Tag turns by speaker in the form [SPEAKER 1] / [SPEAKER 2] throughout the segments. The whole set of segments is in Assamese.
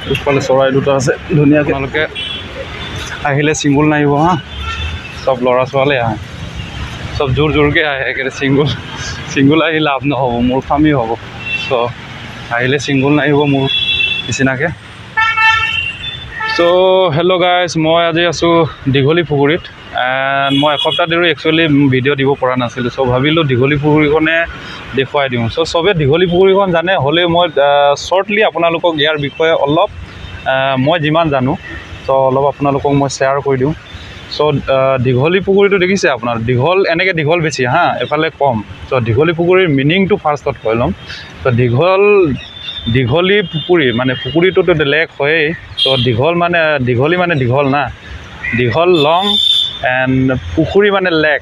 [SPEAKER 1] পিছফালে চৰাই দুটা আছে ধুনীয়াকৈ। আপোনালোকে আহিলে ছিংগুল নাহিব হা, চব ল'ৰা ছোৱালী আহে, চব জোৰ জোৰকৈ আহে, একেবাৰে ছিংগুল আহি লাভ নহ'ব, মূৰ্খামি হ'ব। চ' আহিলে ছিংগুল নাহিব মোৰ নিচিনাকৈ। চ' হেল্ল' গাইজ, মই আজি আছোঁ দীঘলীপুখুৰীত। এণ্ড মই এসপ্তাহ ধৰি একচুৱেলি ভিডিঅ' দিব পৰা নাছিলোঁ। চ' ভাবিলোঁ দীঘলীপুখুৰীখনে দেখুৱাই দিওঁ। চ' চবেই দীঘলীপুখুৰীখন জানে, হ'লেও মই শ্বৰ্টলি আপোনালোকক ইয়াৰ বিষয়ে অলপ মই যিমান জানো চ' অলপ আপোনালোকক মই শ্বেয়াৰ কৰি দিওঁ। চ' দীঘলীপুখুৰীটো দেখিছে আপোনাৰ, দীঘল এনেকৈ দীঘল বেছি হা, এফালে কম। চ' দীঘলীপুখুৰীৰ মিনিংটো ফাৰ্ষ্টত কৈ ল'ম। চ' দীঘলীপুখুৰী মানে পুখুৰীটোতো লেক হয়েই। চ' দীঘলী মানে দীঘল না, দীঘল লং, এণ্ড পুখুৰী মানে লেক,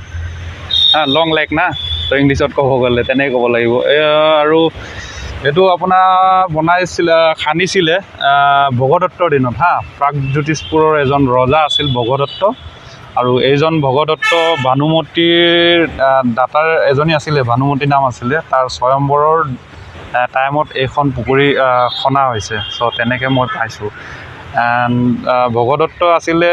[SPEAKER 1] লং লেক না। ত' ইংলিছত ক'ব গ'লে তেনেকৈ ক'ব লাগিব। আৰু এইটো আপোনাৰ খান্দিছিলে ভগদত্তৰ দিনত হা। প্ৰাগজ্যোতিষপুৰৰ এজন ৰজা আছিল ভগদত্ত, আৰু এইজন ভগদত্ত ভানুমতীৰ দাতাৰ এজনী আছিলে, ভানুমতী নাম আছিলে। তাৰ svayamvaৰৰ টাইমত এইখন পুখুৰী খনা হৈছে। চ' তেনেকৈ মই পাইছোঁ। এণ্ড ভগদত্ত আছিলে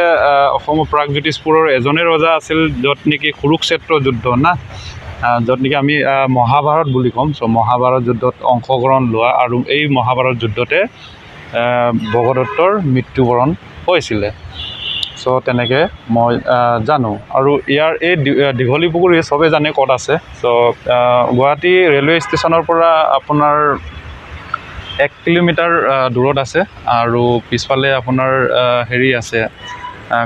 [SPEAKER 1] অসমৰ প্ৰাগজ্যোতিষপুৰৰ এজনেই ৰজা আছিল, য'ত নেকি কুৰুক্ষেত্ৰ যুদ্ধ না, য'ত নেকি আমি মহাভাৰত বুলি ক'ম। চ' মহাভাৰত যুদ্ধত অংশগ্ৰহণ লোৱা, আৰু এই মহাভাৰত যুদ্ধতে ভগদত্তৰ মৃত্যুবৰণ হৈছিলে। চ' তেনেকৈ মই জানো। আৰু ইয়াৰ এই দীঘলীপুখুৰী চবেই জানে ক'ত আছে। চ' গুৱাহাটী ৰেলৱে ষ্টেচনৰ পৰা আপোনাৰ 1 কিলোমিটাৰ দূৰত আছে। আৰু পিছফালে আপোনাৰ হেৰি আছে,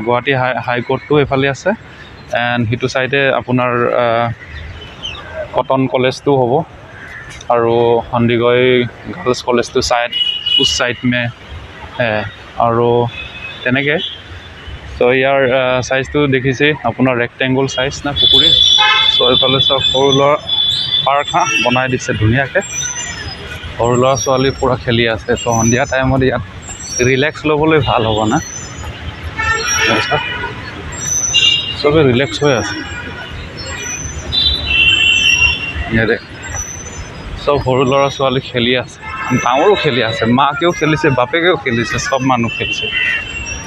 [SPEAKER 1] গুৱাহাটী হাই কোৰ্টটো এইফালে আছে। এণ্ড সিটো ছাইডে আপোনাৰ কটন কলেজটো হ'ব, আৰু সন্দিকৈ গাৰ্লছ কলেজটো উচ ছাইড মে আৰু তেনেকৈ। চ' ইয়াৰ চাইজটো দেখিছে আপোনাৰ, ৰেক্টেংগুল চাইজ না পুখুৰী। চ' এইফালে চব সৰু ল'ৰা পাৰ্ক হা বনাই দিছে ধুনীয়াকৈ, সৰু ল'ৰা ছোৱালী পূৰা খেলি আছে। চ' সন্ধিয়া টাইমত ইয়াত ৰিলেক্স ল'বলৈ ভাল হ'ব না, চবেই ৰিলেক্স হৈ আছে। চব সৰু ল'ৰা ছোৱালী খেলি আছে, ডাঙৰো খেলি আছে, মাকেও খেলিছে, বাপেকেও খেলিছে, চব মানুহ খেলিছে।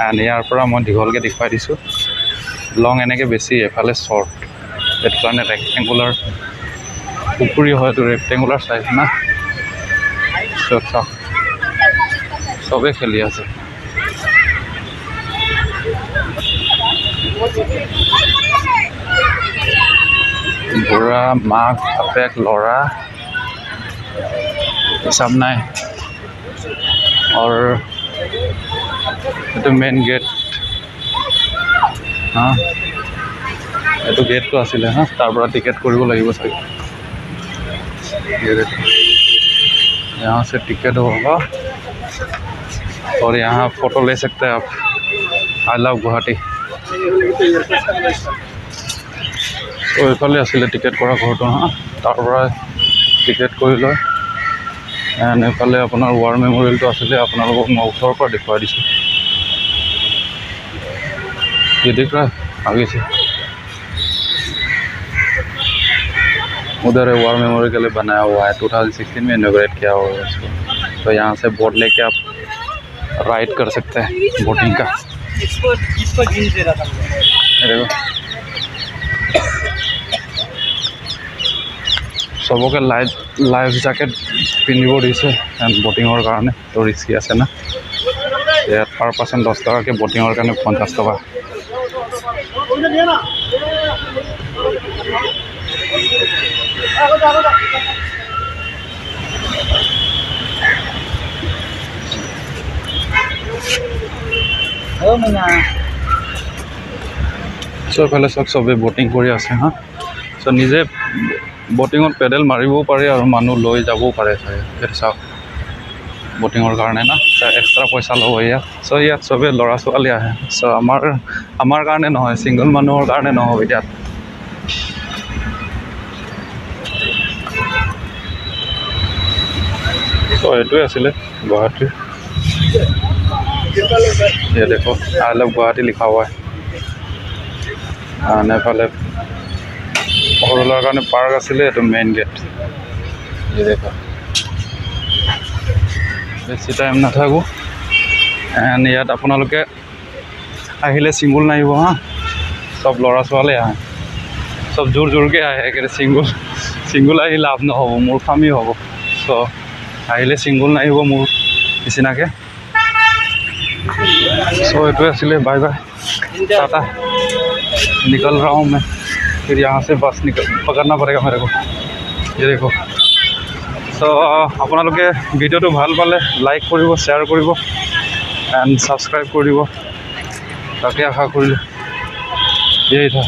[SPEAKER 1] এণ্ড ইয়াৰ পৰা মই দীঘলকৈ দেখুৱাই দিছোঁ। লং এনেকৈ বেছি, এফালে শ্বৰ্ট, সেইটো কাৰণে ৰেক্টেংগুলাৰ পুখুৰী হয়, এইটো ৰেক্টেংগুলাৰ চাইজ না। চবেই খেলি আছে। বুঢ়া, মাক, বাপেক, ল'ৰা হিচাপ নাই। আৰু এইটো মেইন গেট হা, এইটো গেটটো আছিলে হা, তাৰ পৰা টিকেট কৰিব লাগিব চাগে। यहाँ से टिकट होगा और यहाँ फ़ोटो ले सकते हैं आप। I love Guwahati. तो এইফালে আছিলে টিকেট কৰা ঘৰটো হা, তাৰ পৰা টিকেট কৰি লয়। এণ্ড এইফালে আপোনাৰ ৱাৰ মেমৰিয়েলটো আছিলে, আপোনালোকক মই ওচৰৰ পৰা দেখুৱাই দিছোঁ। ये दिख रहा है आगे से, उधर है वार मेमोरियल के लिए बनाया हुआ है, 2016 में इनॉग्रेट किया हुआ है उसको। तो यहाँ से बोट लेके आप राइड कर सकते हैं, बोटिंग का। देखो सबके लाइफ जैकेट पिंधिब दिছে बोटिंगर कारण, तो रिस्की আছে ना। ইয়াত পাৰ পাৰ্চন 10 টকাকৈ बोटिंगर কাৰণে 50 টকা। চ' এইফালে চবেই বটিং কৰি আছে হা। চ' নিজে বটিঙত পেডেল মাৰিবও পাৰে আৰু মানুহ লৈ যাবও পাৰে চাগে। এইটো চাওক বটিঙৰ কাৰণে না, এক্সট্ৰা পইচা ল'ব ইয়াত। চ' ইয়াত চবেই ল'ৰা ছোৱালী আহে। চ' আমাৰ কাৰণে নহয়, ছিংগল মানুহৰ কাৰণে নহ'ব ইয়াত। চ' এইটোৱে আছিলে গুৱাহাটীৰ। ये देखो आई लव गुवाहाटी लिखा हुआ है। এইফালে সৰু ল'ৰাৰ কাৰণে পাৰ্ক আছিলে, এইটো মেইন গেট। ये देखो बेसी टाइम नाथाकूँ एंड ইয়াত আপোনালোকে আহিলে সিঙ্গুল নাহিব হা সব ল'ৰা ছোৱালী আহে সব জোৰ জোৰকৈ আহে একেবাৰে সিঙ্গুল আহি লাভ নহ'ব মূৰ্খামি হ'ব চ' আহিলে সিঙ্গুল নাহিব মোৰ নিচিনাকৈ सो ये असले बाय बाय टाटा निकल रहा हूँ मैं फिर यहाँ से बस पकड़ना पड़ेगा मेरे को ये देखो सो আপোনালোকে ভিডিঅ'টো ভাল পালে লাইক কৰিব শ্বেয়াৰ কৰিব এণ্ড ছাবস্ক্ৰাইব কৰিব তাকে আশা কৰিলোঁ यही था।